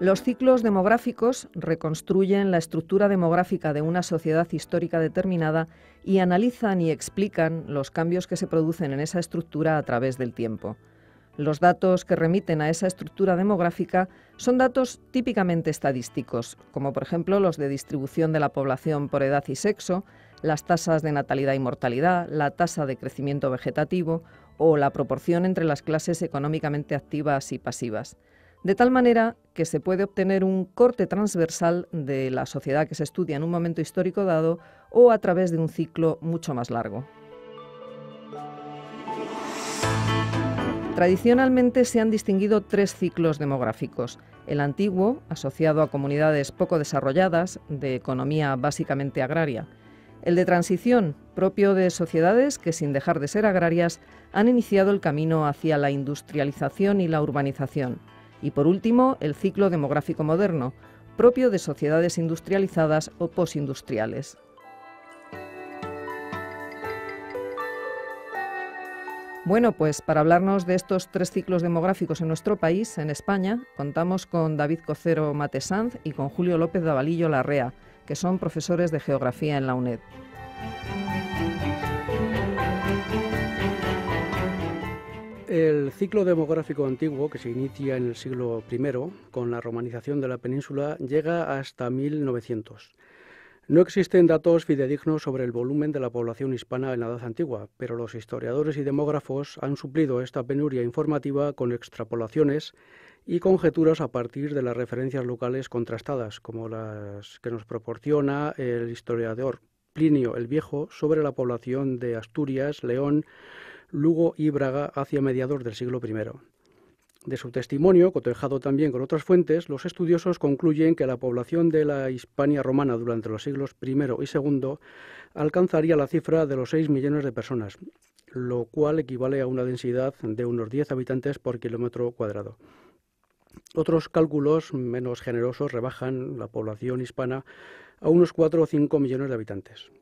Los ciclos demográficos reconstruyen la estructura demográfica de una sociedad histórica determinada y analizan y explican los cambios que se producen en esa estructura a través del tiempo. Los datos que remiten a esa estructura demográfica son datos típicamente estadísticos, como por ejemplo los de distribución de la población por edad y sexo, las tasas de natalidad y mortalidad, la tasa de crecimiento vegetativo o la proporción entre las clases económicamente activas y pasivas. De tal manera que se puede obtener un corte transversal de la sociedad que se estudia en un momento histórico dado o a través de un ciclo mucho más largo. Tradicionalmente se han distinguido tres ciclos demográficos. El antiguo, asociado a comunidades poco desarrolladas, de economía básicamente agraria. El de transición, propio de sociedades que, sin dejar de ser agrarias, han iniciado el camino hacia la industrialización y la urbanización. Y por último, el ciclo demográfico moderno, propio de sociedades industrializadas o postindustriales. Bueno, pues para hablarnos de estos tres ciclos demográficos en nuestro país, en España, contamos con David Cocero Matesanz y con Julio López Davalillo Larrea, que son profesores de Geografía en la UNED. El ciclo demográfico antiguo, que se inicia en el siglo I, con la romanización de la península, llega hasta 1900. No existen datos fidedignos sobre el volumen de la población hispana en la Edad Antigua, pero los historiadores y demógrafos han suplido esta penuria informativa con extrapolaciones y conjeturas a partir de las referencias locales contrastadas, como las que nos proporciona el historiador Plinio el Viejo sobre la población de Asturias, León, Lugo y Braga hacia mediados del siglo I. De su testimonio, cotejado también con otras fuentes, los estudiosos concluyen que la población de la Hispania romana durante los siglos I y II alcanzaría la cifra de los 6 millones de personas, lo cual equivale a una densidad de unos 10 habitantes por kilómetro cuadrado. Otros cálculos menos generosos rebajan la población hispana a unos 4 o 5 millones de habitantes.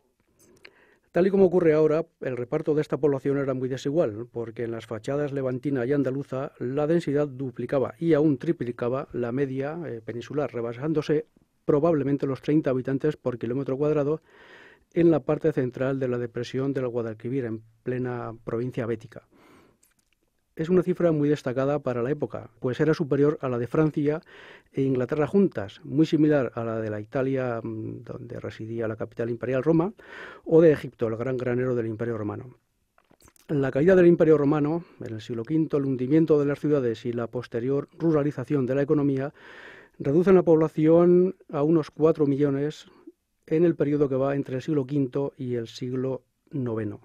Tal y como ocurre ahora, el reparto de esta población era muy desigual, porque en las fachadas levantina y andaluza la densidad duplicaba y aún triplicaba la media peninsular, rebasándose probablemente los 30 habitantes por kilómetro cuadrado en la parte central de la depresión del Guadalquivir, en plena provincia bética. Es una cifra muy destacada para la época, pues era superior a la de Francia e Inglaterra juntas, muy similar a la de la Italia, donde residía la capital imperial Roma, o de Egipto, el gran granero del Imperio Romano. La caída del Imperio Romano, en el siglo V, el hundimiento de las ciudades y la posterior ruralización de la economía, reducen la población a unos 4 millones en el periodo que va entre el siglo V y el siglo IX.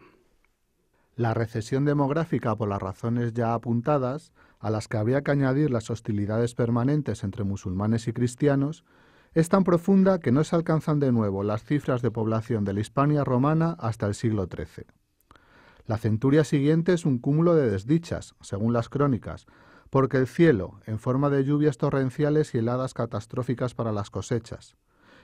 La recesión demográfica, por las razones ya apuntadas, a las que habría que añadir las hostilidades permanentes entre musulmanes y cristianos, es tan profunda que no se alcanzan de nuevo las cifras de población de la Hispania romana hasta el siglo XIII. La centuria siguiente es un cúmulo de desdichas, según las crónicas, porque el cielo, en forma de lluvias torrenciales y heladas catastróficas para las cosechas,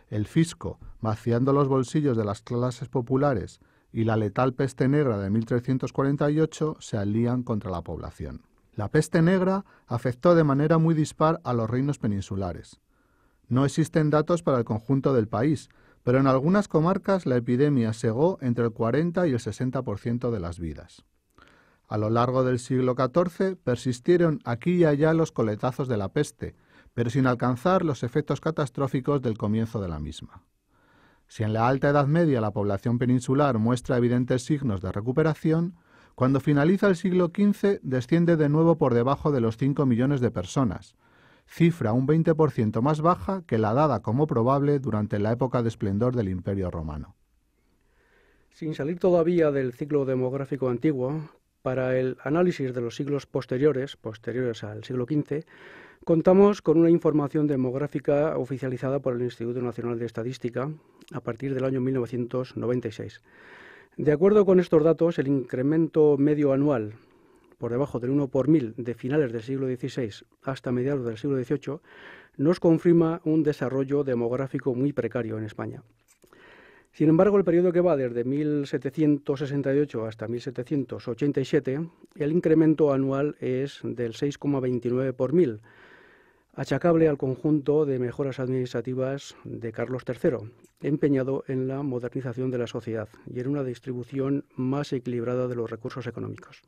el fisco, vaciando los bolsillos de las clases populares, y la letal peste negra de 1348 se alían contra la población. La peste negra afectó de manera muy dispar a los reinos peninsulares. No existen datos para el conjunto del país, pero en algunas comarcas la epidemia segó entre el 40 y el 60% de las vidas. A lo largo del siglo XIV persistieron aquí y allá los coletazos de la peste, pero sin alcanzar los efectos catastróficos del comienzo de la misma. Si en la Alta Edad Media la población peninsular muestra evidentes signos de recuperación, cuando finaliza el siglo XV desciende de nuevo por debajo de los 5 millones de personas, cifra un 20% más baja que la dada como probable durante la época de esplendor del Imperio Romano. Sin salir todavía del ciclo demográfico antiguo, para el análisis de los siglos posteriores al siglo XV, contamos con una información demográfica oficializada por el Instituto Nacional de Estadística a partir del año 1996. De acuerdo con estos datos, el incremento medio anual por debajo del 1 por 1000 de finales del siglo XVI hasta mediados del siglo XVIII nos confirma un desarrollo demográfico muy precario en España. Sin embargo, el periodo que va desde 1768 hasta 1787, el incremento anual es del 6,29 por 1000, achacable al conjunto de mejoras administrativas de Carlos III, empeñado en la modernización de la sociedad y en una distribución más equilibrada de los recursos económicos.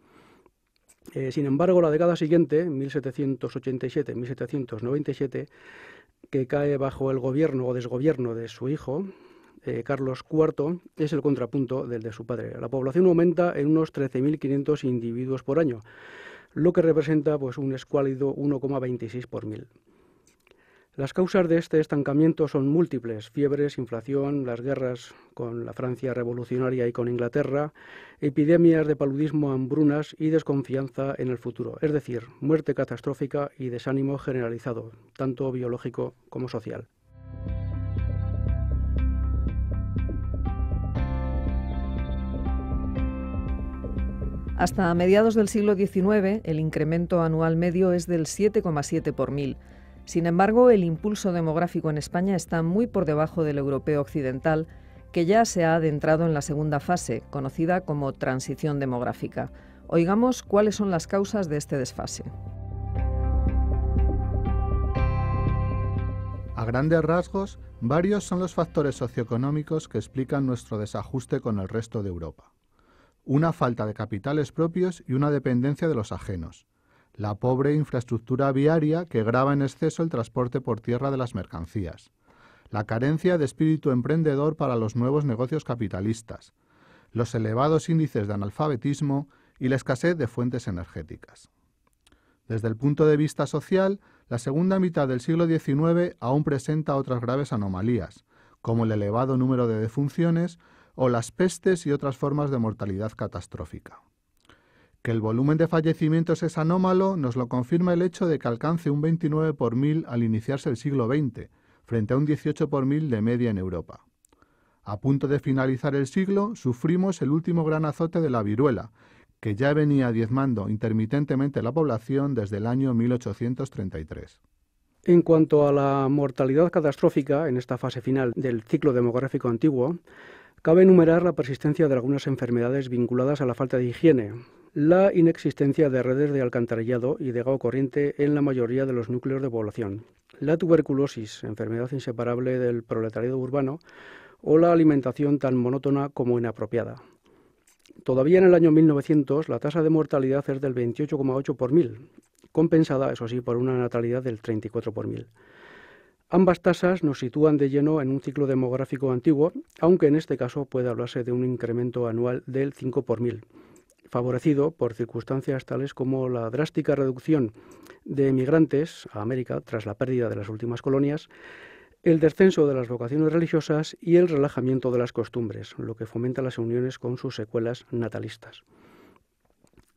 Sin embargo, la década siguiente, 1787-1797, que cae bajo el gobierno o desgobierno de su hijo, Carlos IV, es el contrapunto del de su padre. La población aumenta en unos 13.500 individuos por año, lo que representa pues, un escuálido 1,26 por mil. Las causas de este estancamiento son múltiples: fiebres, inflación, las guerras con la Francia revolucionaria y con Inglaterra, epidemias de paludismo, hambrunas y desconfianza en el futuro, es decir, muerte catastrófica y desánimo generalizado, tanto biológico como social. Hasta mediados del siglo XIX, el incremento anual medio es del 7,7 por mil. Sin embargo, el impulso demográfico en España está muy por debajo del europeo occidental, que ya se ha adentrado en la segunda fase, conocida como transición demográfica. Oigamos cuáles son las causas de este desfase. A grandes rasgos, varios son los factores socioeconómicos que explican nuestro desajuste con el resto de Europa. Una falta de capitales propios y una dependencia de los ajenos. La pobre infraestructura viaria que grava en exceso el transporte por tierra de las mercancías. La carencia de espíritu emprendedor para los nuevos negocios capitalistas. Los elevados índices de analfabetismo y la escasez de fuentes energéticas. Desde el punto de vista social, la segunda mitad del siglo XIX aún presenta otras graves anomalías, como el elevado número de defunciones o las pestes y otras formas de mortalidad catastrófica. Que el volumen de fallecimientos es anómalo nos lo confirma el hecho de que alcance un 29 por mil al iniciarse el siglo XX, frente a un 18 por mil de media en Europa. A punto de finalizar el siglo, sufrimos el último gran azote de la viruela, que ya venía diezmando intermitentemente la población desde el año 1833. En cuanto a la mortalidad catastrófica en esta fase final del ciclo demográfico antiguo, cabe enumerar la persistencia de algunas enfermedades vinculadas a la falta de higiene, la inexistencia de redes de alcantarillado y de agua corriente en la mayoría de los núcleos de población, la tuberculosis, enfermedad inseparable del proletariado urbano, o la alimentación tan monótona como inapropiada. Todavía en el año 1900 la tasa de mortalidad es del 28,8 por mil, compensada, eso sí, por una natalidad del 34 por mil. Ambas tasas nos sitúan de lleno en un ciclo demográfico antiguo, aunque en este caso puede hablarse de un incremento anual del 5 por mil, favorecido por circunstancias tales como la drástica reducción de emigrantes a América tras la pérdida de las últimas colonias, el descenso de las vocaciones religiosas y el relajamiento de las costumbres, lo que fomenta las uniones con sus secuelas natalistas.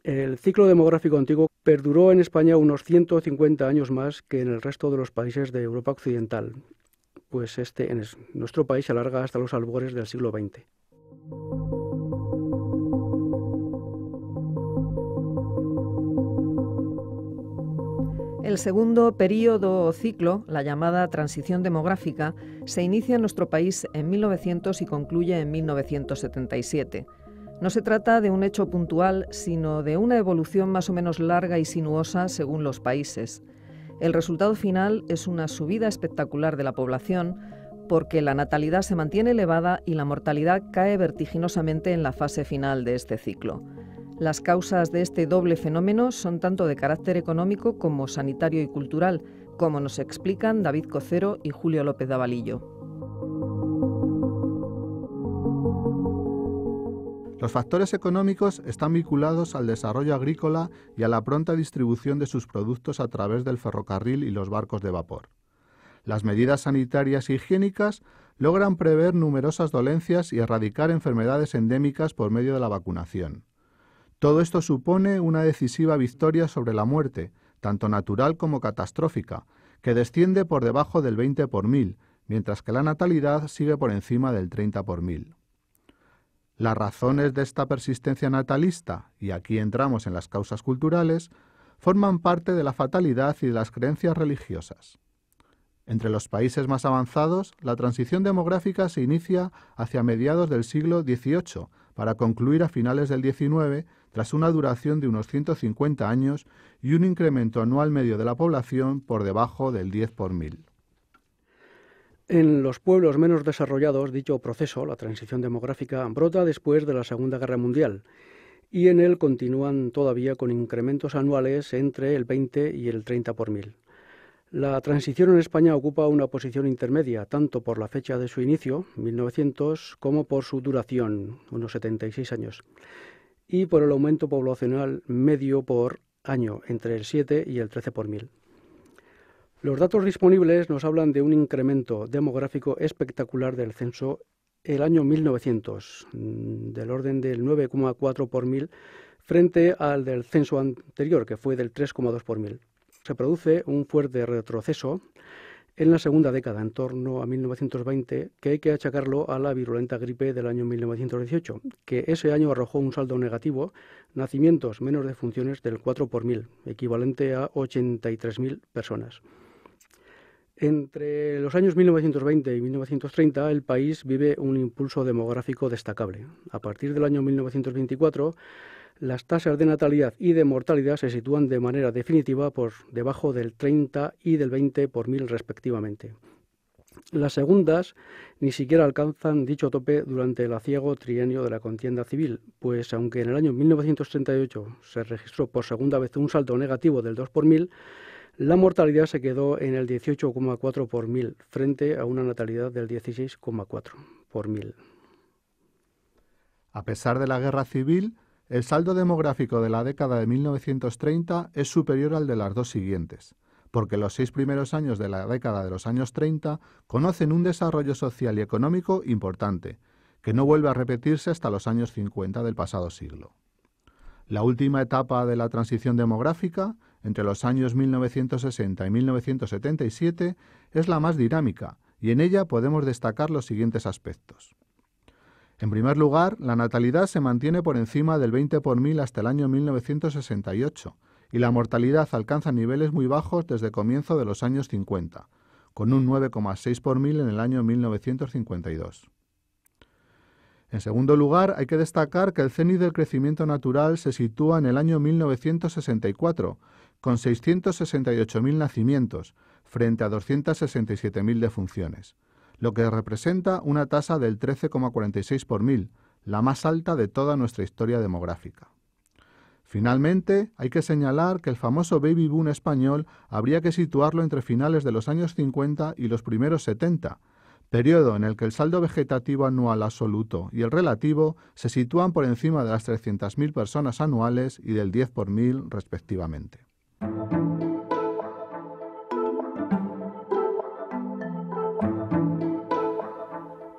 El ciclo demográfico antiguo perduró en España unos 150 años más que en el resto de los países de Europa occidental, pues en nuestro país se alarga hasta los albores del siglo XX. El segundo período o ciclo, la llamada transición demográfica, se inicia en nuestro país en 1900 y concluye en 1977. No se trata de un hecho puntual, sino de una evolución más o menos larga y sinuosa según los países. El resultado final es una subida espectacular de la población porque la natalidad se mantiene elevada y la mortalidad cae vertiginosamente en la fase final de este ciclo. Las causas de este doble fenómeno son tanto de carácter económico como sanitario y cultural, como nos explican David Cocero y Julio López de Avalillo. Los factores económicos están vinculados al desarrollo agrícola y a la pronta distribución de sus productos a través del ferrocarril y los barcos de vapor. Las medidas sanitarias e higiénicas logran prever numerosas dolencias y erradicar enfermedades endémicas por medio de la vacunación. Todo esto supone una decisiva victoria sobre la muerte, tanto natural como catastrófica, que desciende por debajo del 20 por mil, mientras que la natalidad sigue por encima del 30 por mil. Las razones de esta persistencia natalista, y aquí entramos en las causas culturales, forman parte de la fatalidad y de las creencias religiosas. Entre los países más avanzados, la transición demográfica se inicia hacia mediados del siglo XVIII, para concluir a finales del 19 tras una duración de unos 150 años y un incremento anual medio de la población por debajo del 10 por 1000. En los pueblos menos desarrollados, dicho proceso, la transición demográfica, brota después de la Segunda Guerra Mundial y en él continúan todavía con incrementos anuales entre el 20 y el 30 por 1000. La transición en España ocupa una posición intermedia, tanto por la fecha de su inicio, 1900, como por su duración, unos 76 años, y por el aumento poblacional medio por año, entre el 7 y el 13 por 1000. Los datos disponibles nos hablan de un incremento demográfico espectacular del censo el año 1900, del orden del 9,4 por 1000, frente al del censo anterior, que fue del 3,2 por 1000. Se produce un fuerte retroceso en la segunda década, en torno a 1920, que hay que achacarlo a la virulenta gripe del año 1918, que ese año arrojó un saldo negativo, nacimientos menos defunciones del 4 por 1000, equivalente a 83.000 personas. Entre los años 1920 y 1930 el país vive un impulso demográfico destacable. A partir del año 1924, las tasas de natalidad y de mortalidad se sitúan de manera definitiva por debajo del 30 y del 20 por 1000 respectivamente. Las segundas ni siquiera alcanzan dicho tope durante el aciago trienio de la contienda civil, pues aunque en el año 1938 se registró por segunda vez un saldo negativo del 2 por 1000, la mortalidad se quedó en el 18,4 por 1000, frente a una natalidad del 16,4 por 1000. A pesar de la guerra civil, el saldo demográfico de la década de 1930 es superior al de las dos siguientes, porque los 6 primeros años de la década de los años 30 conocen un desarrollo social y económico importante, que no vuelve a repetirse hasta los años 50 del pasado siglo. La última etapa de la transición demográfica, entre los años 1960 y 1977, es la más dinámica, y en ella podemos destacar los siguientes aspectos. En primer lugar, la natalidad se mantiene por encima del 20 por 1000 hasta el año 1968, y la mortalidad alcanza niveles muy bajos desde comienzo de los años 50, con un 9,6 por 1000 en el año 1952. En segundo lugar, hay que destacar que el cenit del crecimiento natural se sitúa en el año 1964, con 668.000 nacimientos, frente a 267.000 defunciones, lo que representa una tasa del 13,46 por 1000, la más alta de toda nuestra historia demográfica. Finalmente, hay que señalar que el famoso baby boom español habría que situarlo entre finales de los años 50 y los primeros 70, periodo en el que el saldo vegetativo anual absoluto y el relativo se sitúan por encima de las 300.000 personas anuales y del 10 por 1000 respectivamente.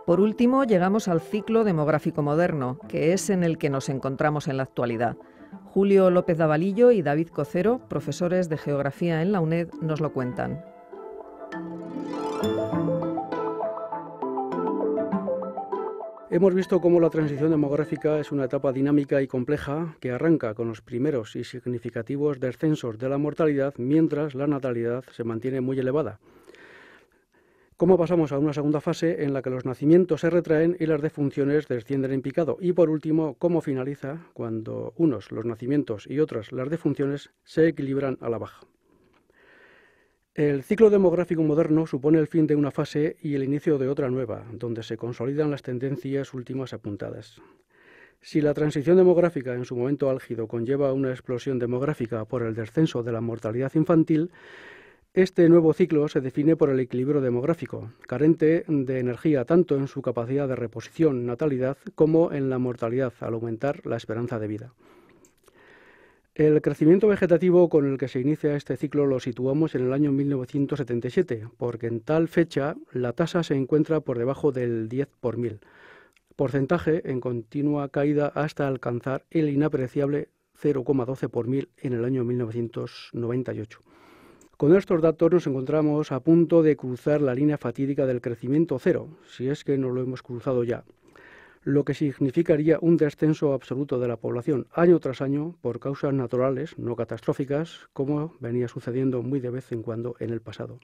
Por último, llegamos al ciclo demográfico moderno, que es en el que nos encontramos en la actualidad. Julio López Davalillo y David Cocero, profesores de Geografía en la UNED, nos lo cuentan. Hemos visto cómo la transición demográfica es una etapa dinámica y compleja que arranca con los primeros y significativos descensos de la mortalidad mientras la natalidad se mantiene muy elevada. Cómo pasamos a una segunda fase en la que los nacimientos se retraen y las defunciones descienden en picado. Y por último, cómo finaliza cuando unos, los nacimientos, y otras, las defunciones, se equilibran a la baja. El ciclo demográfico moderno supone el fin de una fase y el inicio de otra nueva, donde se consolidan las tendencias últimas apuntadas. Si la transición demográfica en su momento álgido conlleva una explosión demográfica por el descenso de la mortalidad infantil, este nuevo ciclo se define por el equilibrio demográfico, carente de energía tanto en su capacidad de reposición natalidad como en la mortalidad al aumentar la esperanza de vida. El crecimiento vegetativo con el que se inicia este ciclo lo situamos en el año 1977, porque en tal fecha la tasa se encuentra por debajo del 10 por 1000, porcentaje en continua caída hasta alcanzar el inapreciable 0,12 por 1000 en el año 1998. Con estos datos nos encontramos a punto de cruzar la línea fatídica del crecimiento cero, si es que no lo hemos cruzado ya, lo que significaría un descenso absoluto de la población año tras año por causas naturales, no catastróficas, como venía sucediendo muy de vez en cuando en el pasado.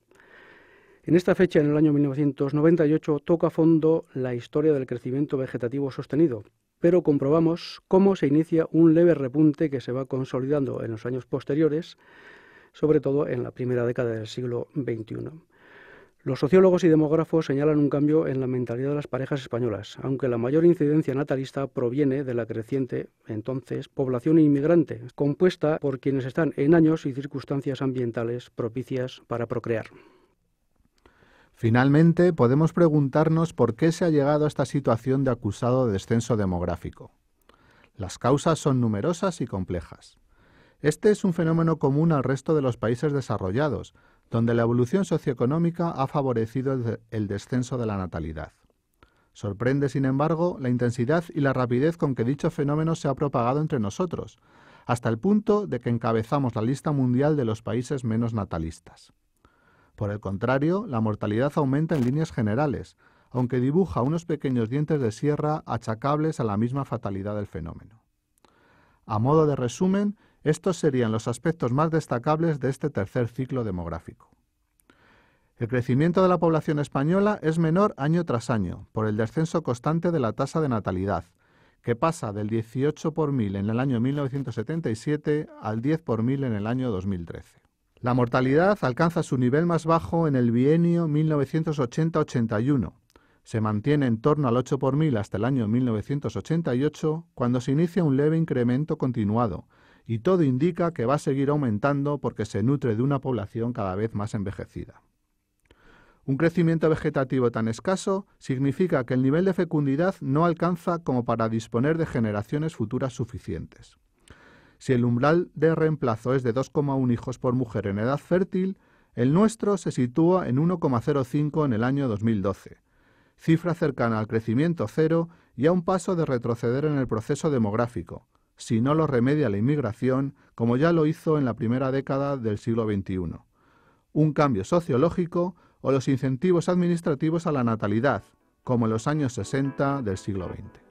En esta fecha, en el año 1998, toca a fondo la historia del crecimiento vegetativo sostenido, pero comprobamos cómo se inicia un leve repunte que se va consolidando en los años posteriores, sobre todo en la primera década del siglo XXI. Los sociólogos y demógrafos señalan un cambio en la mentalidad de las parejas españolas, aunque la mayor incidencia natalista proviene de la creciente, entonces, población inmigrante, compuesta por quienes están en años y circunstancias ambientales propicias para procrear. Finalmente, podemos preguntarnos por qué se ha llegado a esta situación de acusado descenso demográfico. Las causas son numerosas y complejas. Este es un fenómeno común al resto de los países desarrollados, donde la evolución socioeconómica ha favorecido el descenso de la natalidad. Sorprende, sin embargo, la intensidad y la rapidez con que dicho fenómeno se ha propagado entre nosotros, hasta el punto de que encabezamos la lista mundial de los países menos natalistas. Por el contrario, la mortalidad aumenta en líneas generales, aunque dibuja unos pequeños dientes de sierra achacables a la misma fatalidad del fenómeno. A modo de resumen, estos serían los aspectos más destacables de este tercer ciclo demográfico. El crecimiento de la población española es menor año tras año, por el descenso constante de la tasa de natalidad, que pasa del 18 por mil en el año 1977 al 10 por mil en el año 2013. La mortalidad alcanza su nivel más bajo en el bienio 1980-81. Se mantiene en torno al 8 por mil hasta el año 1988, cuando se inicia un leve incremento continuado, y todo indica que va a seguir aumentando porque se nutre de una población cada vez más envejecida. Un crecimiento vegetativo tan escaso significa que el nivel de fecundidad no alcanza como para disponer de generaciones futuras suficientes. Si el umbral de reemplazo es de 2,1 hijos por mujer en edad fértil, el nuestro se sitúa en 1,05 en el año 2012, cifra cercana al crecimiento cero y a un paso de retroceder en el proceso demográfico, si no lo remedia la inmigración, como ya lo hizo en la primera década del siglo XXI. Un cambio sociológico o los incentivos administrativos a la natalidad, como en los años 60 del siglo XX.